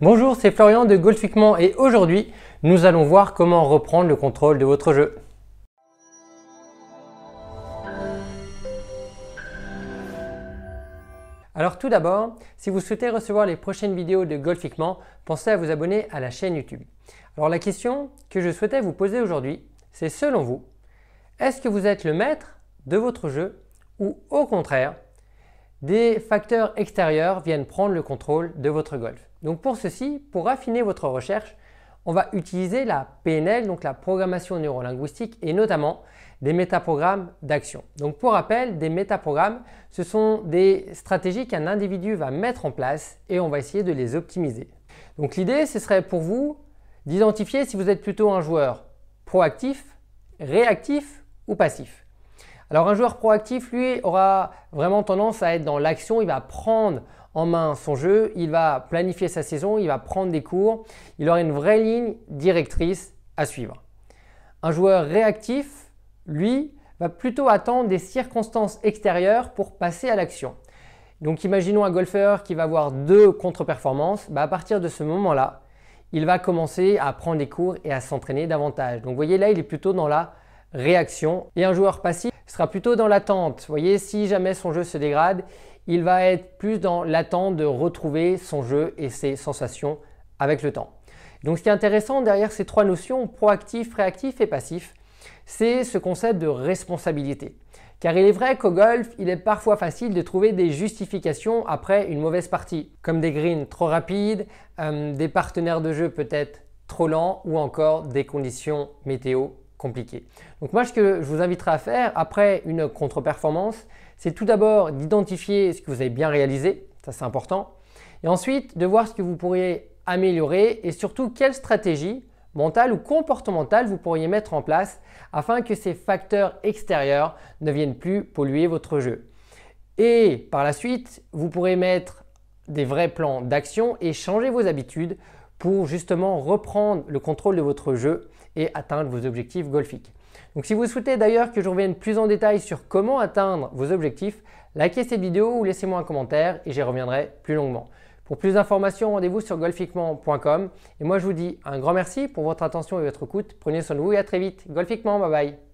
Bonjour, c'est Florian de Golfiquement et aujourd'hui, nous allons voir comment reprendre le contrôle de votre jeu. Alors tout d'abord, si vous souhaitez recevoir les prochaines vidéos de Golfiquement, pensez à vous abonner à la chaîne YouTube. Alors la question que je souhaitais vous poser aujourd'hui, c'est selon vous, est-ce que vous êtes le maître de votre jeu ou au contraire, des facteurs extérieurs viennent prendre le contrôle de votre golf? Donc pour ceci, pour affiner votre recherche, on va utiliser la PNL, donc la programmation neurolinguistique et notamment des métaprogrammes d'action. Donc pour rappel, des métaprogrammes, ce sont des stratégies qu'un individu va mettre en place et on va essayer de les optimiser. Donc l'idée, ce serait pour vous d'identifier si vous êtes plutôt un joueur proactif, réactif ou passif. Alors un joueur proactif, lui, aura vraiment tendance à être dans l'action, il va prendre en main son jeu, il va planifier sa saison, il va prendre des cours, il aura une vraie ligne directrice à suivre. Un joueur réactif, lui, va plutôt attendre des circonstances extérieures pour passer à l'action. Donc imaginons un golfeur qui va avoir deux contre-performances, à partir de ce moment-là, il va commencer à prendre des cours et à s'entraîner davantage. Donc vous voyez là, il est plutôt dans la réaction. Et un joueur passif sera plutôt dans l'attente. Vous voyez, si jamais son jeu se dégrade, il va être plus dans l'attente de retrouver son jeu et ses sensations avec le temps. Donc ce qui est intéressant derrière ces trois notions, proactif, réactif et passif, c'est ce concept de responsabilité. Car il est vrai qu'au golf, il est parfois facile de trouver des justifications après une mauvaise partie, comme des greens trop rapides, des partenaires de jeu peut-être trop lents ou encore des conditions météo compliquées. Donc moi, ce que je vous inviterai à faire après une contre-performance, c'est tout d'abord d'identifier ce que vous avez bien réalisé, ça c'est important, et ensuite de voir ce que vous pourriez améliorer et surtout quelle stratégie mentale ou comportementale vous pourriez mettre en place afin que ces facteurs extérieurs ne viennent plus polluer votre jeu. Et par la suite, vous pourrez mettre des vrais plans d'action et changer vos habitudes pour justement reprendre le contrôle de votre jeu et atteindre vos objectifs golfiques. Donc si vous souhaitez d'ailleurs que je revienne plus en détail sur comment atteindre vos objectifs, likez cette vidéo ou laissez-moi un commentaire et j'y reviendrai plus longuement. Pour plus d'informations, rendez-vous sur golfiquement.com et moi je vous dis un grand merci pour votre attention et votre écoute. Prenez soin de vous et à très vite. Golfiquement, bye bye.